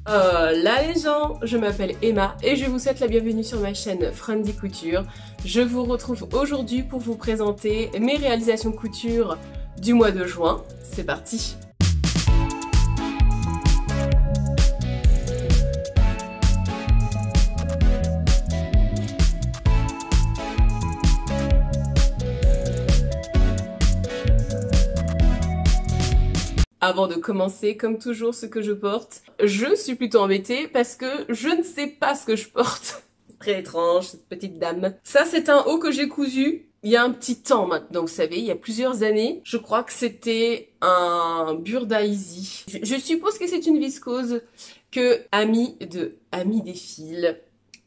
Là les gens, je m'appelle Emma et je vous souhaite la bienvenue sur ma chaîne Friendly Couture. Je vous retrouve aujourd'hui pour vous présenter mes réalisations couture du mois de juin. C'est parti! Avant de commencer, comme toujours, ce que je porte, je suis plutôt embêtée parce que je ne sais pas ce que je porte. Très étrange, cette petite dame. Ça, c'est un haut que j'ai cousu il y a un petit temps maintenant, vous savez, il y a plusieurs années. Je crois que c'était un Burda Easy. Je suppose que c'est une viscose que Ami des fils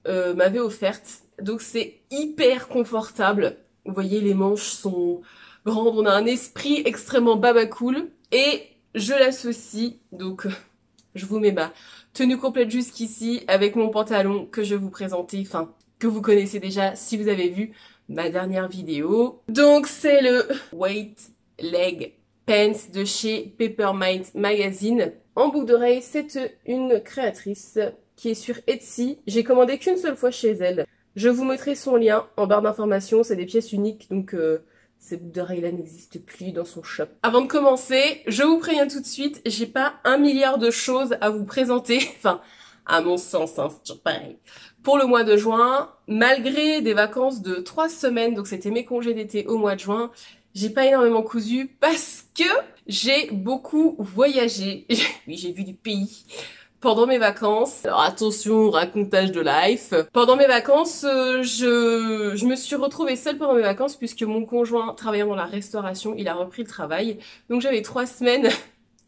m'avait offerte. Donc c'est hyper confortable. Vous voyez, les manches sont grandes, on a un esprit extrêmement babacool. Et je l'associe, donc je vous mets ma tenue complète jusqu'ici avec mon pantalon que je vais vous présenter, enfin que vous connaissez déjà si vous avez vu ma dernière vidéo. Donc c'est le White Leg Pants de chez Peppermint Magazine. En boucle d'oreille, c'est une créatrice qui est sur Etsy. J'ai commandé qu'une seule fois chez elle. Je vous mettrai son lien en barre d'informations, c'est des pièces uniques, donc cette boucle d'oreille-là n'existe plus dans son shop. Avant de commencer, je vous préviens tout de suite, j'ai pas 1 milliard de choses à vous présenter, enfin, à mon sens, hein, c'est toujours pareil. Pour le mois de juin, malgré des vacances de 3 semaines, donc c'était mes congés d'été au mois de juin, j'ai pas énormément cousu parce que j'ai beaucoup voyagé. Oui, j'ai vu du pays. Pendant mes vacances, alors attention, racontage de life. Pendant mes vacances, je me suis retrouvée seule pendant mes vacances puisque mon conjoint travaillant dans la restauration, il a repris le travail. Donc j'avais 3 semaines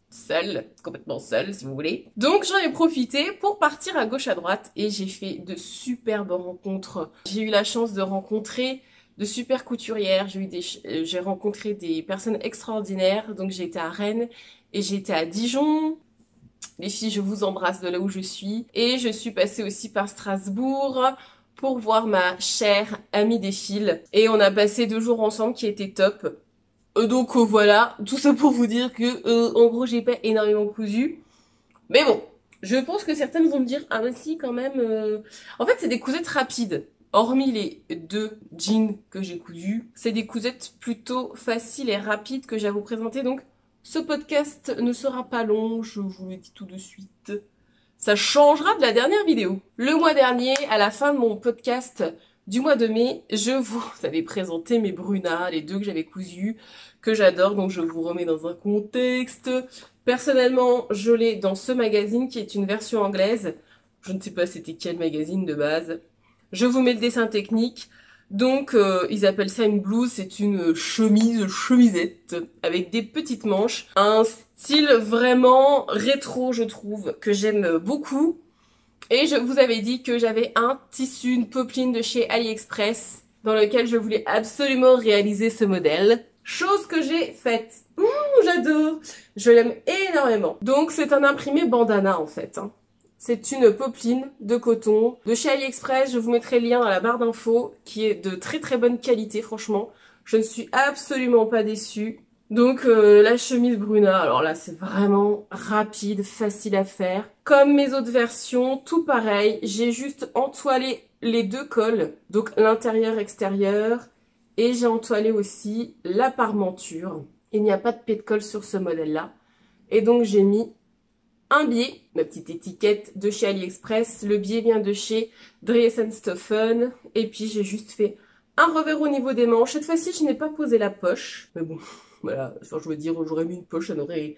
seule, complètement seule si vous voulez. Donc j'en ai profité pour partir à gauche à droite et j'ai fait de superbes rencontres. J'ai eu la chance de rencontrer de super couturières, j'ai rencontré des personnes extraordinaires. Donc j'ai été à Rennes et j'ai été à Dijon. Les filles, je vous embrasse de là où je suis. Et je suis passée aussi par Strasbourg pour voir ma chère amie des fils. Et on a passé 2 jours ensemble qui étaient top. Donc voilà, tout ça pour vous dire que en gros j'ai pas énormément cousu. Mais bon, je pense que certaines vont me dire ah bah si quand même. En fait c'est des cousettes rapides. Hormis les 2 jeans que j'ai cousus, c'est des cousettes plutôt faciles et rapides que j'ai à vous présenter. Donc ce podcast ne sera pas long, je vous le dis tout de suite. Ça changera de la dernière vidéo. Le mois dernier, à la fin de mon podcast du mois de mai, je vous avais présenté mes Bruna, les 2 que j'avais cousues, que j'adore, donc je vous remets dans un contexte. Personnellement, je l'ai dans ce magazine qui est une version anglaise. Je ne sais pas c'était quel magazine de base. Je vous mets le dessin technique. Donc ils appellent ça une blouse, c'est une chemisette avec des petites manches. Un style vraiment rétro je trouve, que j'aime beaucoup. Et je vous avais dit que j'avais un tissu, une popeline de chez AliExpress dans lequel je voulais absolument réaliser ce modèle. Chose que j'ai faite. J'adore, je l'aime énormément. Donc c'est un imprimé bandana en fait. C'est une popeline de coton de chez AliExpress. Je vous mettrai le lien dans la barre d'infos qui est de très très bonne qualité franchement. Je ne suis absolument pas déçue. Donc la chemise Bruna, alors là c'est vraiment rapide, facile à faire. Comme mes autres versions, tout pareil. J'ai juste entoilé les 2 cols, donc l'intérieur-extérieur. Et j'ai entoilé aussi la parmenture. Il n'y a pas de pied de colle sur ce modèle-là. Et donc j'ai mis un biais, ma petite étiquette de chez AliExpress. Le biais vient de chez Dries & Stoffen. Et puis j'ai juste fait un revers au niveau des manches. Cette fois-ci, je n'ai pas posé la poche. Mais bon, voilà. Enfin, je veux dire, j'aurais mis une poche, ça n'aurait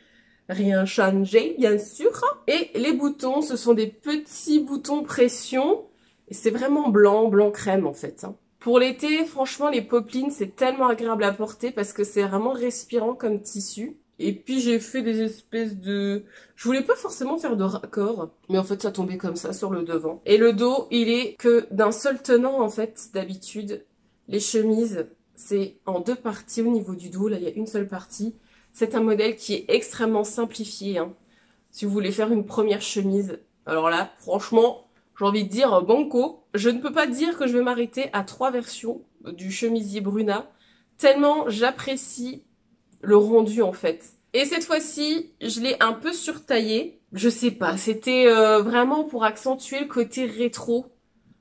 rien changé, bien sûr. Et les boutons, ce sont des petits boutons pression. Et c'est vraiment blanc, blanc crème en fait. Pour l'été, franchement, les popelines, c'est tellement agréable à porter parce que c'est vraiment respirant comme tissu. Et puis j'ai fait des espèces de... Je voulais pas forcément faire de raccord, mais en fait ça tombait comme ça sur le devant. Et le dos, il est que d'un seul tenant en fait, d'habitude. Les chemises, c'est en 2 parties au niveau du dos, là il y a une seule partie. C'est un modèle qui est extrêmement simplifié. Si vous voulez faire une première chemise, alors là, franchement, j'ai envie de dire banco. Je ne peux pas dire que je vais m'arrêter à 3 versions du chemisier Bruna, tellement j'apprécie le rendu en fait. Et cette fois-ci, je l'ai un peu surtaillé. Je sais pas, c'était vraiment pour accentuer le côté rétro.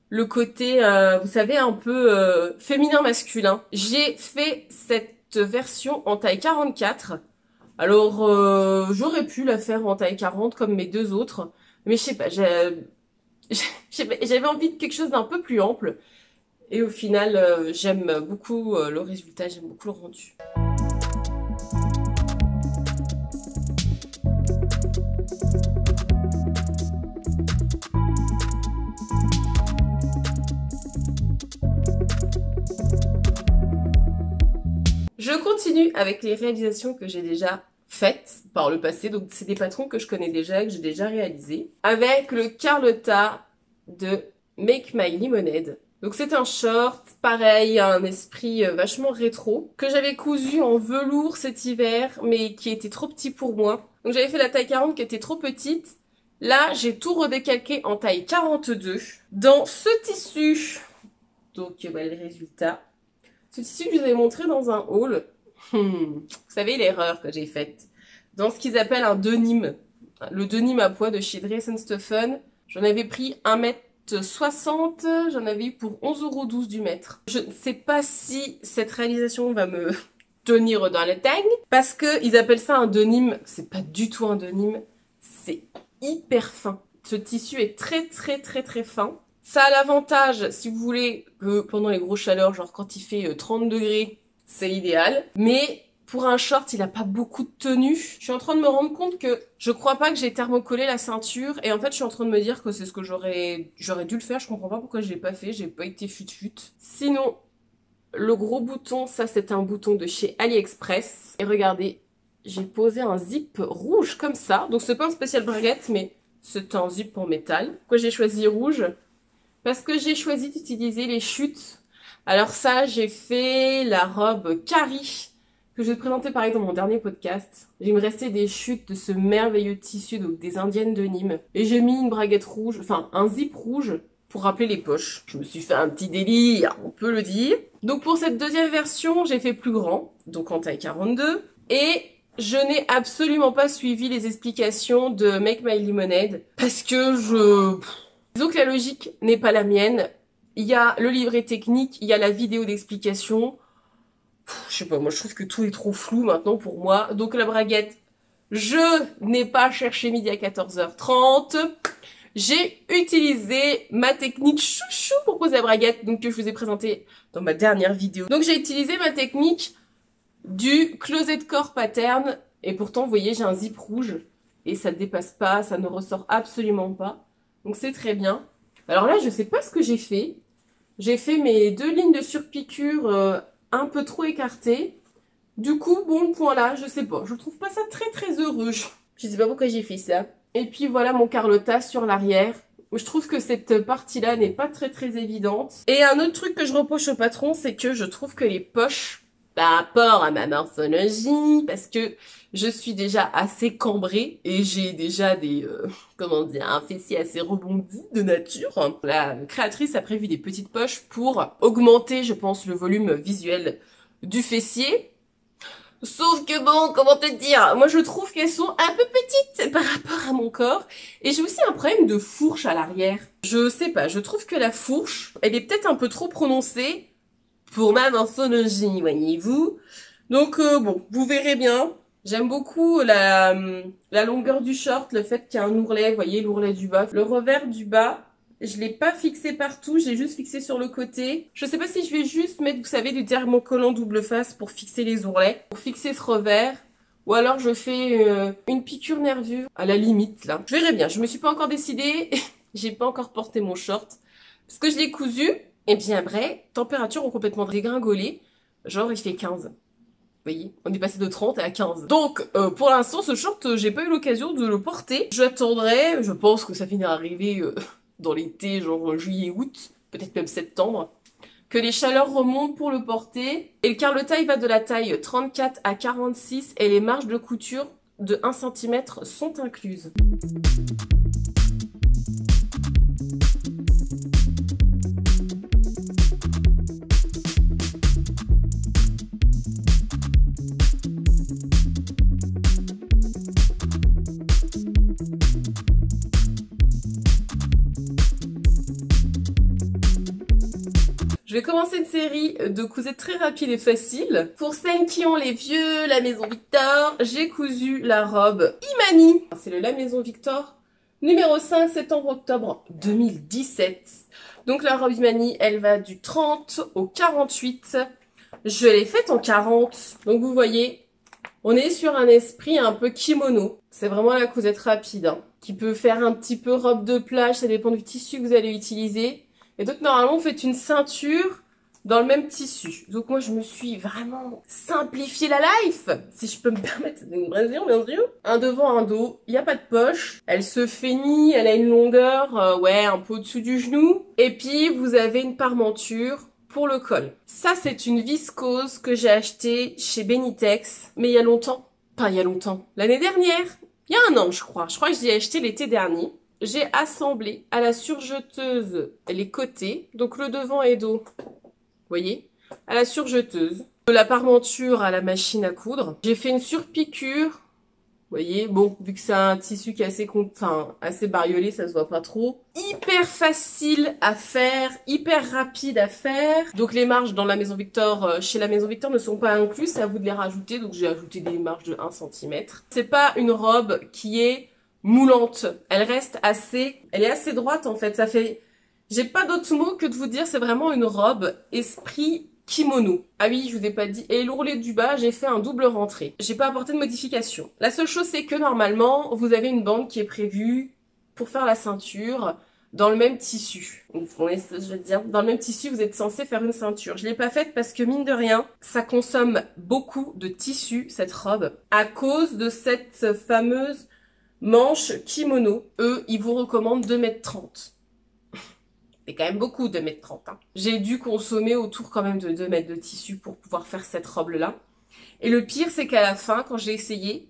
Le côté, vous savez, un peu féminin-masculin. J'ai fait cette version en taille 44. Alors, j'aurais pu la faire en taille 40 comme mes deux autres. Mais je sais pas, j'avais envie de quelque chose d'un peu plus ample. Et au final, j'aime beaucoup le résultat, j'aime beaucoup le rendu. Je continue avec les réalisations que j'ai déjà faites par le passé. Donc c'est des patrons que je connais déjà, que j'ai déjà réalisés. Avec le Carlotta de Make My Lemonade. Donc c'est un short, pareil, un esprit vachement rétro, que j'avais cousu en velours cet hiver, mais qui était trop petit pour moi. Donc j'avais fait la taille 40 qui était trop petite. Là, j'ai tout redécalqué en taille 42 dans ce tissu. Donc voilà le résultat. Ce tissu que je vous avais montré dans un haul. Vous savez l'erreur que j'ai faite. Dans ce qu'ils appellent un denim. Le denim à pois de chez Dress & Stephen. J'en avais pris 1,60 m. J'en avais eu pour 11,12 € du mètre. Je ne sais pas si cette réalisation va me tenir dans le tag. Parce que ils appellent ça un denim. C'est pas du tout un denim. C'est hyper fin. Ce tissu est très fin. Ça a l'avantage, si vous voulez, que pendant les grosses chaleurs, genre quand il fait 30 degrés, c'est idéal. Mais pour un short, il a pas beaucoup de tenue. Je suis en train de me rendre compte que je crois pas que j'ai thermocollé la ceinture. Et en fait, je suis en train de me dire que c'est ce que j'aurais dû le faire. Je comprends pas pourquoi je l'ai pas fait. J'ai pas été fut-fut. Sinon, le gros bouton, ça c'est un bouton de chez AliExpress. Et regardez, j'ai posé un zip rouge comme ça. Donc c'est pas un spécial braguette, mais c'est un zip en métal. Pourquoi j'ai choisi rouge ? Parce que j'ai choisi d'utiliser les chutes. Alors ça, j'ai fait la robe Carrie, que je vais te présenter pareil dans mon dernier podcast. Il me restait des chutes de ce merveilleux tissu, donc des indiennes de Nîmes. Et j'ai mis une braguette rouge, enfin un zip rouge, pour rappeler les poches. Je me suis fait un petit délire, on peut le dire. Donc pour cette deuxième version, j'ai fait plus grand, donc en taille 42. Et je n'ai absolument pas suivi les explications de Make My Lemonade, parce que disons que la logique n'est pas la mienne. Il y a le livret technique, il y a la vidéo d'explication. Je sais pas, moi je trouve que tout est trop flou maintenant pour moi. Donc la braguette, je n'ai pas cherché midi à 14h30. J'ai utilisé ma technique chouchou pour poser la braguette, donc que je vous ai présenté dans ma dernière vidéo. Donc j'ai utilisé ma technique du closet de corps pattern. Et pourtant, vous voyez, j'ai un zip rouge. Et ça ne dépasse pas, ça ne ressort absolument pas. Donc c'est très bien. Alors là, je sais pas ce que j'ai fait. J'ai fait mes 2 lignes de surpiqûre un peu trop écartées. Du coup, bon, le point là, je sais pas. Je trouve pas ça très heureux. Je sais pas pourquoi j'ai fait ça. Et puis voilà mon Carlotta sur l'arrière. Je trouve que cette partie-là n'est pas très évidente. Et un autre truc que je reproche au patron, c'est que je trouve que les poches, par rapport à ma morphologie, parce que je suis déjà assez cambrée et j'ai déjà des, comment dire, un fessier assez rebondi de nature. La créatrice a prévu des petites poches pour augmenter, je pense, le volume visuel du fessier. Sauf que bon, comment te dire, moi je trouve qu'elles sont un peu petites par rapport à mon corps. Et j'ai aussi un problème de fourche à l'arrière. Je sais pas, je trouve que la fourche, elle est peut-être un peu trop prononcée pour ma morphologie, voyez-vous. Donc bon, vous verrez bien. J'aime beaucoup la longueur du short, le fait qu'il y a un ourlet, vous voyez l'ourlet du bas. Le revers du bas, je l'ai pas fixé partout, j'ai juste fixé sur le côté. Je sais pas si je vais juste mettre, vous savez, du thermocollant double face pour fixer les ourlets, pour fixer ce revers. Ou alors je fais une piqûre nervure, à la limite là. Je verrai bien, je me suis pas encore décidée, j'ai pas encore porté mon short. Parce que je l'ai cousu. Et bien après, températures ont complètement dégringolé. Genre, il fait 15. Vous voyez, on est passé de 30 à 15. Donc, pour l'instant, ce short, j'ai pas eu l'occasion de le porter. J'attendrai, je pense que ça finira arriver dans l'été, genre juillet-août, peut-être même septembre, que les chaleurs remontent pour le porter. Et le Carlotta, il va de la taille 34 à 46 et les marges de couture de 1 cm sont incluses. Je vais commencer une série de cousettes très rapides et faciles. Pour celles qui ont les vieux La Maison Victor, j'ai cousu la robe Imani. C'est le La Maison Victor numéro 5 septembre-octobre 2017. Donc la robe Imani, elle va du 30 au 48. Je l'ai faite en 40. Donc vous voyez, on est sur un esprit un peu kimono. C'est vraiment la cousette rapide, hein, qui peut faire un petit peu robe de plage, ça dépend du tissu que vous allez utiliser. Et donc normalement, vous faites une ceinture dans le même tissu. Donc moi, je me suis vraiment simplifié la life, si je peux me permettre. C'est une vraie bien sûr. Un devant, un dos. Il n'y a pas de poche. Elle se feignit, elle a une longueur, ouais, un peu au-dessous du genou. Et puis, vous avez une parmenture pour le col. Ça, c'est une viscose que j'ai achetée chez Benitex, mais il y a longtemps. Enfin, il y a longtemps. L'année dernière. Il y a un an, je crois. Je crois que je l'ai acheté l'été dernier. J'ai assemblé à la surjeteuse les côtés, donc le devant et dos. Voyez, à la surjeteuse, de la parmenture à la machine à coudre. J'ai fait une surpiqûre, voyez, bon, vu que c'est un tissu qui est assez bariolé, ça se voit pas trop. Hyper facile à faire, hyper rapide à faire. Donc les marges dans la Maison Victor, chez la Maison Victor ne sont pas incluses, c'est à vous de les rajouter, donc j'ai ajouté des marges de 1 cm. C'est pas une robe qui est moulante, elle reste elle est assez droite en fait, ça fait... J'ai pas d'autre mot que de vous dire, c'est vraiment une robe esprit kimono. Ah oui, je vous ai pas dit. Et l'ourlet du bas, j'ai fait un double rentré. J'ai pas apporté de modification. La seule chose, c'est que normalement, vous avez une bande qui est prévue pour faire la ceinture dans le même tissu. Donc, je veux dire, dans le même tissu, vous êtes censé faire une ceinture. Je l'ai pas faite parce que mine de rien, ça consomme beaucoup de tissu, cette robe, à cause de cette fameuse manche kimono. Eux, ils vous recommandent 2,30 m. C'est quand même beaucoup, 2,30 m. Hein. J'ai dû consommer autour quand même de 2 mètres de tissu pour pouvoir faire cette robe-là. Et le pire, c'est qu'à la fin, quand j'ai essayé,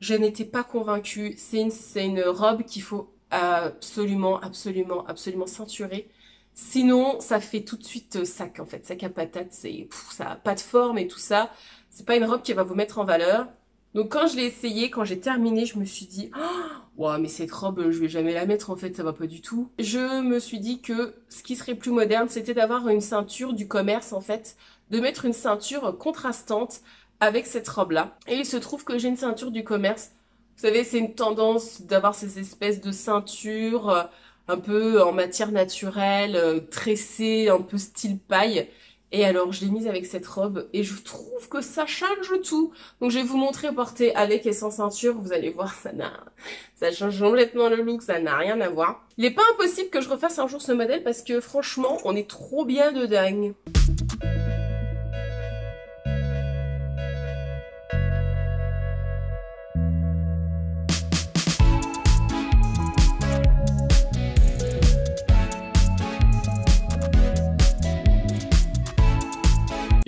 je n'étais pas convaincue. C'est une robe qu'il faut absolument ceinturer. Sinon, ça fait tout de suite sac, en fait. Sac à patate, ça n'a pas de forme et tout ça. C'est pas une robe qui va vous mettre en valeur. Donc quand je l'ai essayé, quand j'ai terminé, je me suis dit « Wow, mais cette robe, je vais jamais la mettre en fait, ça va pas du tout. » Je me suis dit que ce qui serait plus moderne, c'était d'avoir une ceinture du commerce en fait, de mettre une ceinture contrastante avec cette robe-là. Et il se trouve que j'ai une ceinture du commerce. Vous savez, c'est une tendance d'avoir ces espèces de ceintures un peu en matière naturelle, tressées, un peu style paille. Et alors, je l'ai mise avec cette robe et je trouve que ça change tout. Donc, je vais vous montrer porter avec et sans ceinture. Vous allez voir, ça change complètement le look, ça n'a rien à voir. Il n'est pas impossible que je refasse un jour ce modèle parce que franchement, on est trop bien de dingue.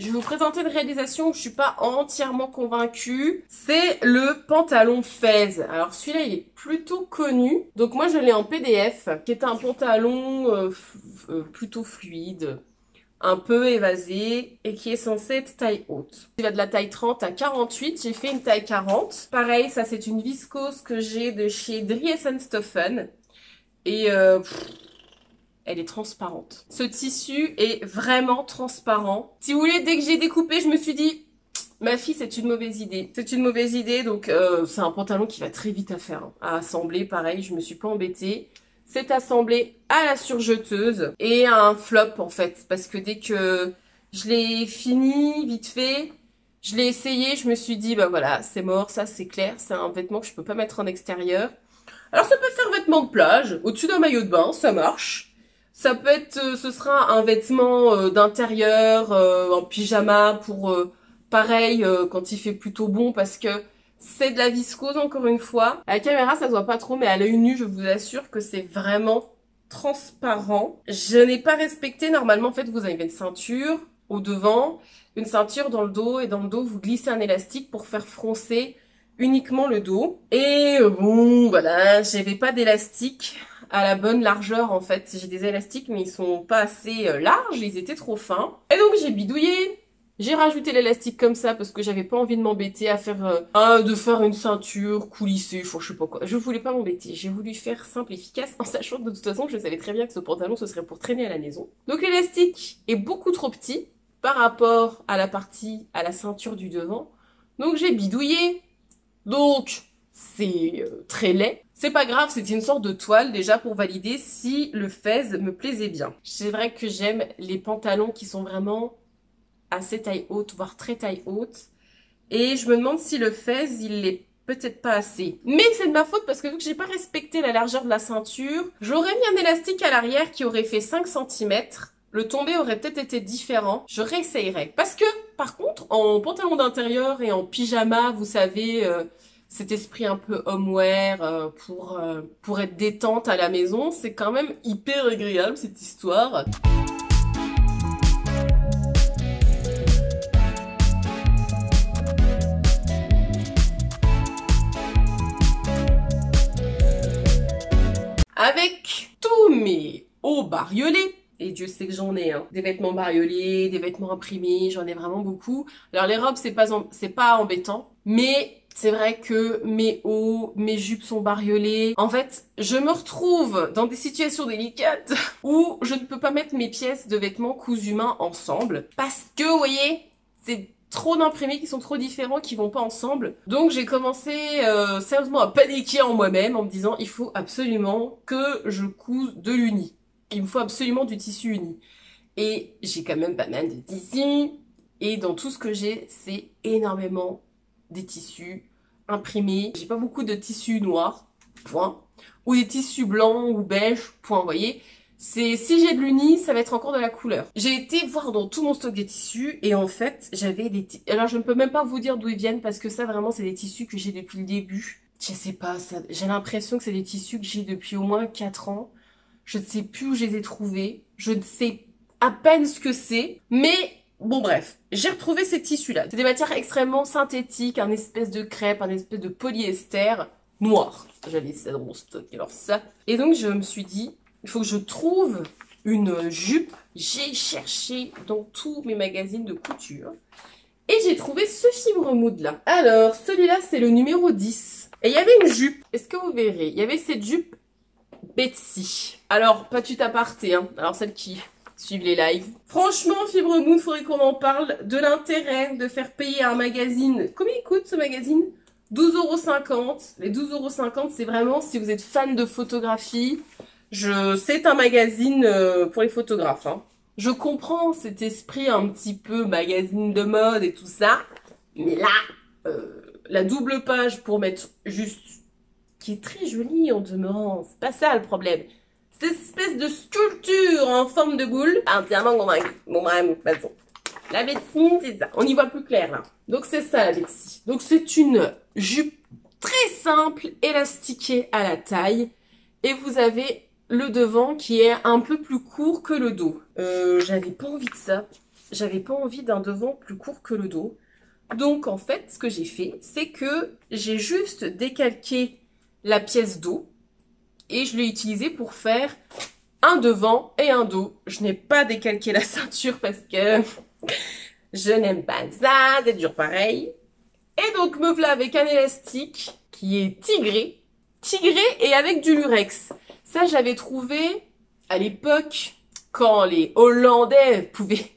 Je vais vous présenter une réalisation où je suis pas entièrement convaincue. C'est le pantalon Fez. Alors celui-là, il est plutôt connu. Donc moi, je l'ai en PDF, qui est un pantalon plutôt fluide, un peu évasé et qui est censé être taille haute. Il va de la taille 30 à 48. J'ai fait une taille 40. Pareil, ça c'est une viscose que j'ai de chez Driesenstoffen. Et elle est transparente. Ce tissu est vraiment transparent. Si vous voulez, dès que j'ai découpé, je me suis dit, ma fille, c'est une mauvaise idée. C'est une mauvaise idée, donc c'est un pantalon qui va très vite à faire. Hein. À assembler, pareil, je me suis pas embêtée. C'est assemblé à la surjeteuse et à un flop, en fait. Parce que dès que je l'ai fini, vite fait, je l'ai essayé, je me suis dit, bah voilà, c'est mort, ça c'est clair. C'est un vêtement que je peux pas mettre en extérieur. Alors ça peut faire vêtement de plage, au-dessus d'un maillot de bain, ça marche. Ça peut être, ce sera un vêtement d'intérieur, en pyjama pour, pareil, quand il fait plutôt bon parce que c'est de la viscose encore une fois. À la caméra, ça se voit pas trop, mais à l'œil nu, je vous assure que c'est vraiment transparent. Je n'ai pas respecté, normalement, en fait, vous avez une ceinture au devant, une ceinture dans le dos, et dans le dos, vous glissez un élastique pour faire froncer uniquement le dos. Et bon, voilà, j'avais pas d'élastique à la bonne largeur en fait. J'ai des élastiques mais ils sont pas assez larges, ils étaient trop fins. Et donc j'ai bidouillé, J'ai rajouté l'élastique comme ça parce que j'avais pas envie de m'embêter à faire de faire une ceinture coulissée, je sais pas quoi. Je voulais pas m'embêter, j'ai voulu faire simple et efficace en sachant que de toute façon je savais très bien que ce pantalon ce serait pour traîner à la maison. Donc l'élastique est beaucoup trop petit par rapport à la ceinture du devant. Donc j'ai bidouillé. Donc c'est très laid. C'est pas grave, c'était une sorte de toile déjà pour valider si le fez me plaisait bien. C'est vrai que j'aime les pantalons qui sont vraiment assez taille haute, voire très taille haute. Et je me demande si le fez, il l'est peut-être pas assez. Mais c'est de ma faute parce que vu que j'ai pas respecté la largeur de la ceinture, j'aurais mis un élastique à l'arrière qui aurait fait 5 cm. Le tombé aurait peut-être été différent. Je réessayerai. Parce que, par contre, en pantalon d'intérieur et en pyjama, vous savez, cet esprit un peu homeware pour être détente à la maison, c'est quand même hyper agréable cette histoire. Avec tous mes hauts bariolés, et Dieu sait que j'en ai, hein, des vêtements bariolés, des vêtements imprimés, j'en ai vraiment beaucoup. Alors les robes, c'est pas embêtant, mais c'est vrai que mes hauts, mes jupes sont bariolées. En fait, je me retrouve dans des situations délicates où je ne peux pas mettre mes pièces de vêtements cousus main ensemble parce que, vous voyez, c'est trop d'imprimés qui sont trop différents, qui vont pas ensemble. Donc j'ai commencé sérieusement à paniquer en moi-même en me disant il faut absolument que je couse de l'uni. Il me faut absolument du tissu uni. Et j'ai quand même pas mal de tissus. Et dans tout ce que j'ai, c'est énormément des tissus imprimés. J'ai pas beaucoup de tissus noirs, point. Ou des tissus blancs ou beige, point, vous voyez. Si j'ai de l'uni, ça va être encore de la couleur. J'ai été voir dans tout mon stock des tissus et en fait, j'avais des tissus. Alors je ne peux même pas vous dire d'où ils viennent parce que ça vraiment c'est des tissus que j'ai depuis le début. Je sais pas, j'ai l'impression que c'est des tissus que j'ai depuis au moins 4 ans. Je ne sais plus où je les ai trouvés. Je ne sais à peine ce que c'est. Mais bon bref, j'ai retrouvé ces tissus-là. C'est des matières extrêmement synthétiques, un espèce de crêpe, un espèce de polyester noir. J'avais ça dans mon stock, alors ça. Et donc je me suis dit, il faut que je trouve une jupe. J'ai cherché dans tous mes magazines de couture. Et j'ai trouvé ce fibre mood là. Alors, celui-là, c'est le numéro 10. Et il y avait une jupe. Est-ce que vous verrez? Il y avait cette jupe Betsy. Alors, petit aparté, hein. Alors, celles qui suivent les lives. Franchement, fibre mood, faudrait qu'on en parle de l'intérêt de faire payer à un magazine. Combien il coûte ce magazine? 12,50 €. Les 12,50 €, c'est vraiment si vous êtes fan de photographie. C'est un magazine pour les photographes. Hein. Je comprends cet esprit un petit peu magazine de mode et tout ça. Mais là, la double page pour mettre juste... qui est très jolie en demeurant. C'est pas ça le problème. Cette espèce de sculpture en forme de boule. Un diamant convaincu. Bon, bref, de toute façon. La Betsy, c'est ça. On y voit plus clair, là. Donc, c'est ça, la Betsy. Donc, c'est une jupe très simple, élastiquée à la taille. Et vous avez le devant qui est un peu plus court que le dos. J'avais pas envie de ça. J'avais pas envie d'un devant plus court que le dos. Donc, en fait, ce que j'ai fait, c'est que j'ai juste décalqué la pièce dos et je l'ai utilisé pour faire un devant et un dos. Je n'ai pas décalqué la ceinture parce que je n'aime pas ça, c'est dur pareil. Et donc me voilà avec un élastique qui est tigré et avec du lurex. Ça j'avais trouvé à l'époque quand les Hollandais pouvaient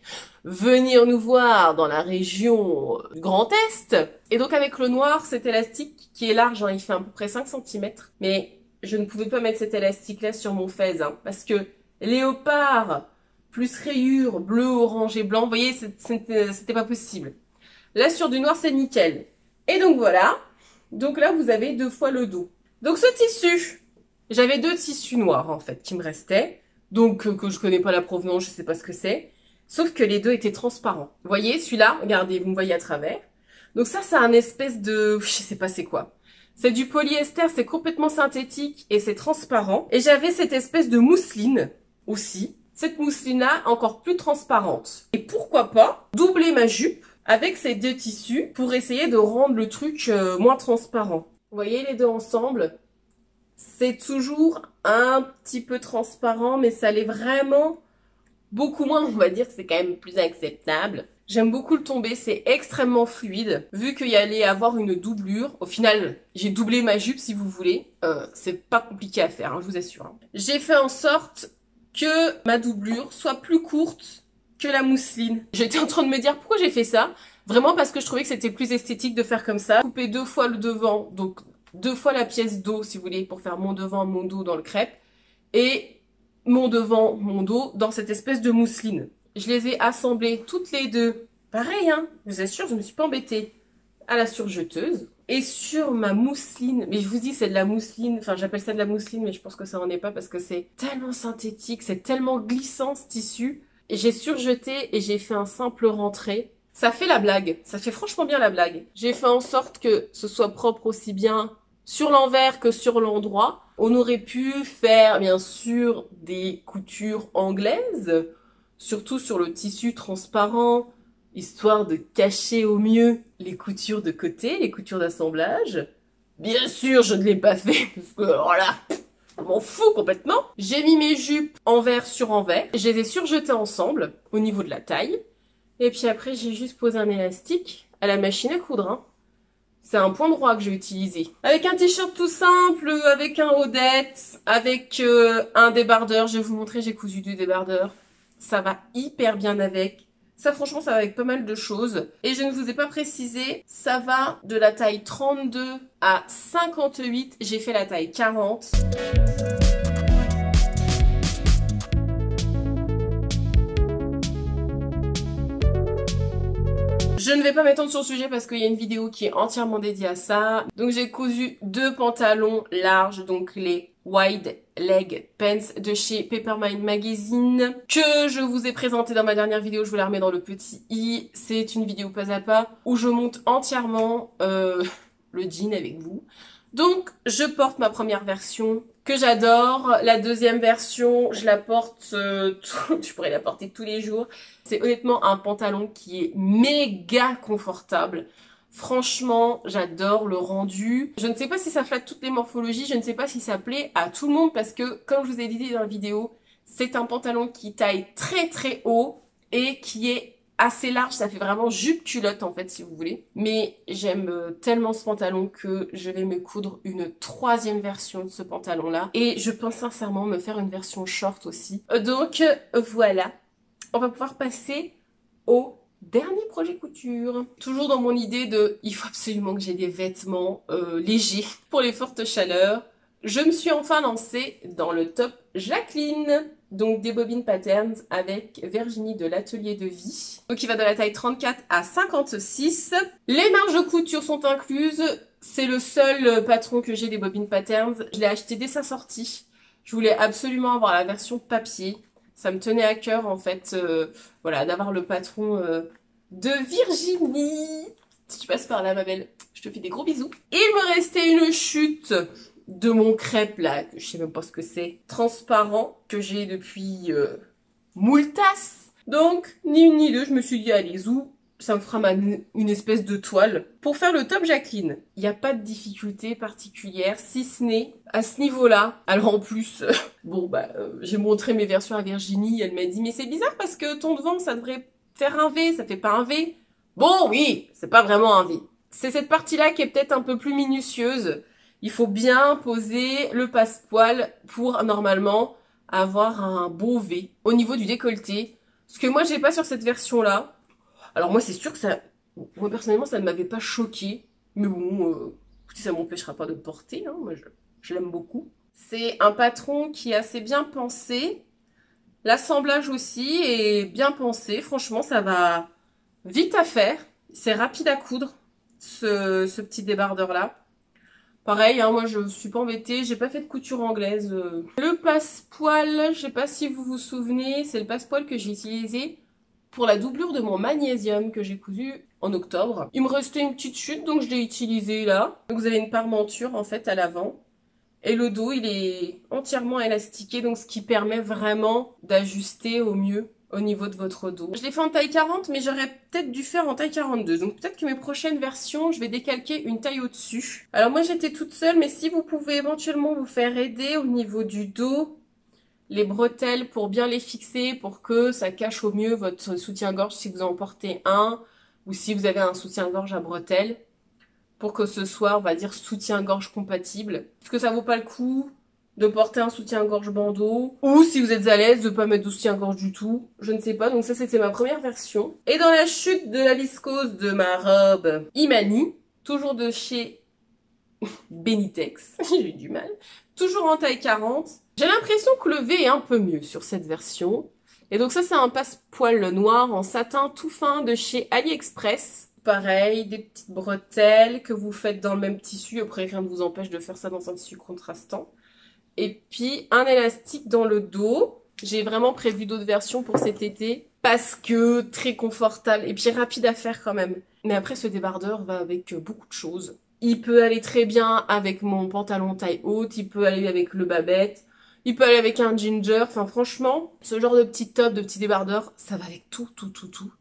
venir nous voir dans la région du Grand Est. Et donc avec le noir, cet élastique qui est large, hein, il fait à peu près 5 cm. Mais je ne pouvais pas mettre cet élastique-là sur mon fez, hein, parce que léopard plus rayures bleu, orange et blanc, vous voyez, c'était pas possible. Là, sur du noir, c'est nickel. Et donc voilà. Donc là, vous avez 2 fois le dos. Donc ce tissu, j'avais 2 tissus noirs en fait qui me restaient. Donc que je connais pas la provenance, je sais pas ce que c'est. Sauf que les 2 étaient transparents. Vous voyez, celui-là, regardez, vous me voyez à travers. Donc ça, c'est un espèce de... je sais pas c'est quoi. C'est du polyester, c'est complètement synthétique et c'est transparent. Et j'avais cette espèce de mousseline aussi. Cette mousseline-là, encore plus transparente. Et pourquoi pas doubler ma jupe avec ces 2 tissus pour essayer de rendre le truc moins transparent. Vous voyez les 2 ensemble? C'est toujours un petit peu transparent, mais ça l'est vraiment beaucoup moins. On va dire que c'est quand même plus acceptable. J'aime beaucoup le tombé, c'est extrêmement fluide. Vu qu'il y allait avoir une doublure, au final, j'ai doublé ma jupe si vous voulez. C'est pas compliqué à faire, hein, je vous assure. Hein. J'ai fait en sorte que ma doublure soit plus courte que la mousseline. J'étais en train de me dire pourquoi j'ai fait ça. Vraiment parce que je trouvais que c'était plus esthétique de faire comme ça. Couper 2 fois le devant, donc 2 fois la pièce dos si vous voulez, pour faire mon devant, mon dos dans le crêpe. Et mon devant, mon dos dans cette espèce de mousseline. Je les ai assemblées toutes les deux. Pareil, hein, je vous assure, je me suis pas embêtée à la surjeteuse. Et sur ma mousseline, mais je vous dis c'est de la mousseline, enfin j'appelle ça de la mousseline, mais je pense que ça en est pas parce que c'est tellement synthétique, c'est tellement glissant ce tissu. Et j'ai surjeté et j'ai fait un simple rentré. Ça fait la blague, ça fait franchement bien la blague. J'ai fait en sorte que ce soit propre aussi bien sur l'envers que sur l'endroit. On aurait pu faire bien sûr des coutures anglaises, surtout sur le tissu transparent, histoire de cacher au mieux les coutures de côté, les coutures d'assemblage. Bien sûr, je ne l'ai pas fait, parce que alors là, je m'en fous complètement. J'ai mis mes jupes envers sur envers, je les ai surjetées ensemble, au niveau de la taille. Et puis après, j'ai juste posé un élastique à la machine à coudre, hein. C'est un point droit que j'ai utilisé. Avec un t-shirt tout simple, avec un haudette, avec un débardeur. Je vais vous montrer, j'ai cousu du débardeur. Ça va hyper bien avec. Ça, franchement, ça va avec pas mal de choses. Et je ne vous ai pas précisé, ça va de la taille 32 à 58. J'ai fait la taille 40. Je ne vais pas m'étendre sur le sujet parce qu'il y a une vidéo qui est entièrement dédiée à ça. Donc j'ai cousu 2 pantalons larges, donc les Wide Leg Pants de chez Papermint Magazine, que je vous ai présenté dans ma dernière vidéo, je vous la remets dans le petit i. C'est une vidéo pas à pas où je monte entièrement le jean avec vous. Donc je porte ma première version que j'adore. La deuxième version, je la porte, je pourrais la porter tous les jours. C'est honnêtement un pantalon qui est méga confortable. Franchement, j'adore le rendu. Je ne sais pas si ça flatte toutes les morphologies, je ne sais pas si ça plaît à tout le monde parce que, comme je vous ai dit dans la vidéo, c'est un pantalon qui taille très très haut et qui est assez large, ça fait vraiment jupe culotte en fait si vous voulez. Mais j'aime tellement ce pantalon que je vais me coudre une 3e version de ce pantalon là. Et je pense sincèrement me faire une version short aussi. Donc voilà, on va pouvoir passer au dernier projet couture. Toujours dans mon idée de il faut absolument que j'ai des vêtements légers pour les fortes chaleurs. Je me suis enfin lancée dans le top Jacqueline. Donc des bobines patterns avec Virginie de l'Atelier de Vie. Donc il va de la taille 34 à 56. Les marges de couture sont incluses. C'est le seul patron que j'ai des bobines patterns. Je l'ai acheté dès sa sortie. Je voulais absolument avoir la version papier. Ça me tenait à cœur en fait, voilà, d'avoir le patron de Virginie. Si tu passes par là ma belle, je te fais des gros bisous. Il me restait une chute de mon crêpe là, que je sais même pas ce que c'est, transparent, que j'ai depuis moult tasses. Donc, ni une ni deux, je me suis dit, allez, zou, ça me fera une espèce de toile. Pour faire le top Jacqueline, il n'y a pas de difficulté particulière, si ce n'est à ce niveau-là. Alors en plus, bon bah, j'ai montré mes versions à Virginie, elle m'a dit, mais c'est bizarre parce que ton devant, ça devrait faire un V, ça fait pas un V. Bon, oui, c'est pas vraiment un V. C'est cette partie-là qui est peut-être un peu plus minutieuse. Il faut bien poser le passepoil pour normalement avoir un beau V au niveau du décolleté. Ce que moi j'ai pas sur cette version-là. Alors moi c'est sûr que ça, moi personnellement ça ne m'avait pas choqué. Mais bon, écoutez, ça m'empêchera pas de le porter, hein. Moi je l'aime beaucoup. C'est un patron qui est assez bien pensé. L'assemblage aussi est bien pensé. Franchement ça va vite à faire. C'est rapide à coudre ce petit débardeur-là. Pareil, hein, moi je suis pas embêtée, j'ai pas fait de couture anglaise. Le passepoil, je sais pas si vous vous souvenez, c'est le passepoil que j'ai utilisé pour la doublure de mon magnésium que j'ai cousu en octobre. Il me restait une petite chute donc je l'ai utilisé là. Donc vous avez une parmenture en fait à l'avant. Et le dos il est entièrement élastiqué donc ce qui permet vraiment d'ajuster au mieux au niveau de votre dos. Je l'ai fait en taille 40 mais j'aurais peut-être dû faire en taille 42. Donc peut-être que mes prochaines versions, je vais décalquer une taille au-dessus. Alors moi j'étais toute seule mais si vous pouvez éventuellement vous faire aider au niveau du dos, les bretelles pour bien les fixer, pour que ça cache au mieux votre soutien-gorge si vous en portez un, ou si vous avez un soutien-gorge à bretelles, pour que ce soit, on va dire, soutien-gorge compatible. Est-ce que ça vaut pas le coup de porter un soutien-gorge bandeau, ou si vous êtes à l'aise de pas mettre de soutien-gorge du tout, je ne sais pas. Donc ça, c'était ma première version. Et dans la chute de la viscose de ma robe Imani, toujours de chez Benitex, j'ai eu du mal, toujours en taille 40. J'ai l'impression que le V est un peu mieux sur cette version. Et donc ça, c'est un passepoil noir en satin tout fin de chez AliExpress. Pareil, des petites bretelles que vous faites dans le même tissu. Après, rien ne vous empêche de faire ça dans un tissu contrastant. Et puis, un élastique dans le dos. J'ai vraiment prévu d'autres versions pour cet été. Parce que très confortable et puis rapide à faire quand même. Mais après, ce débardeur va avec beaucoup de choses. Il peut aller très bien avec mon pantalon taille haute. Il peut aller avec le babette. Il peut aller avec un ginger. Enfin, franchement, ce genre de petit top, de petit débardeur, ça va avec tout, tout, tout, tout.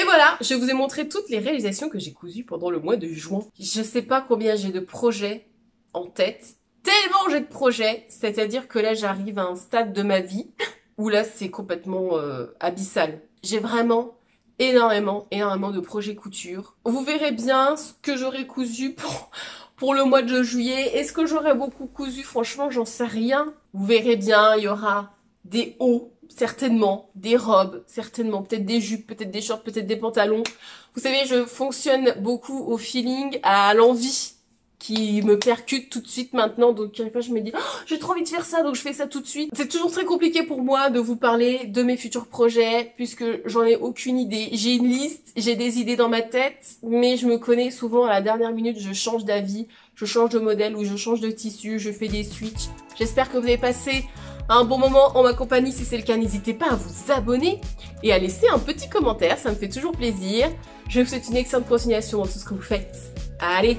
Voilà, je vous ai montré toutes les réalisations que j'ai cousues pendant le mois de juin. Je sais pas combien j'ai de projets en tête. Tellement j'ai de projets, c'est-à-dire que là j'arrive à un stade de ma vie où là c'est complètement abyssal. J'ai vraiment énormément de projets couture. Vous verrez bien ce que j'aurais cousu pour le mois de juillet. Est-ce que j'aurais beaucoup cousu? Franchement, j'en sais rien. Vous verrez bien, il y aura des hauts. Certainement, des robes, certainement, peut-être des jupes, peut-être des shorts, peut-être des pantalons. Vous savez, je fonctionne beaucoup au feeling, à l'envie qui me percute tout de suite maintenant. Donc, quelquefois, je me dis, oh, j'ai trop envie de faire ça, donc je fais ça tout de suite. C'est toujours très compliqué pour moi de vous parler de mes futurs projets, puisque j'en ai aucune idée. J'ai une liste, j'ai des idées dans ma tête, mais je me connais souvent à la dernière minute, je change d'avis, je change de modèle ou je change de tissu, je fais des switches. J'espère que vous avez passé un bon moment en ma compagnie. Si c'est le cas, n'hésitez pas à vous abonner et à laisser un petit commentaire, ça me fait toujours plaisir. Je vous souhaite une excellente continuation dans tout ce que vous faites. Allez!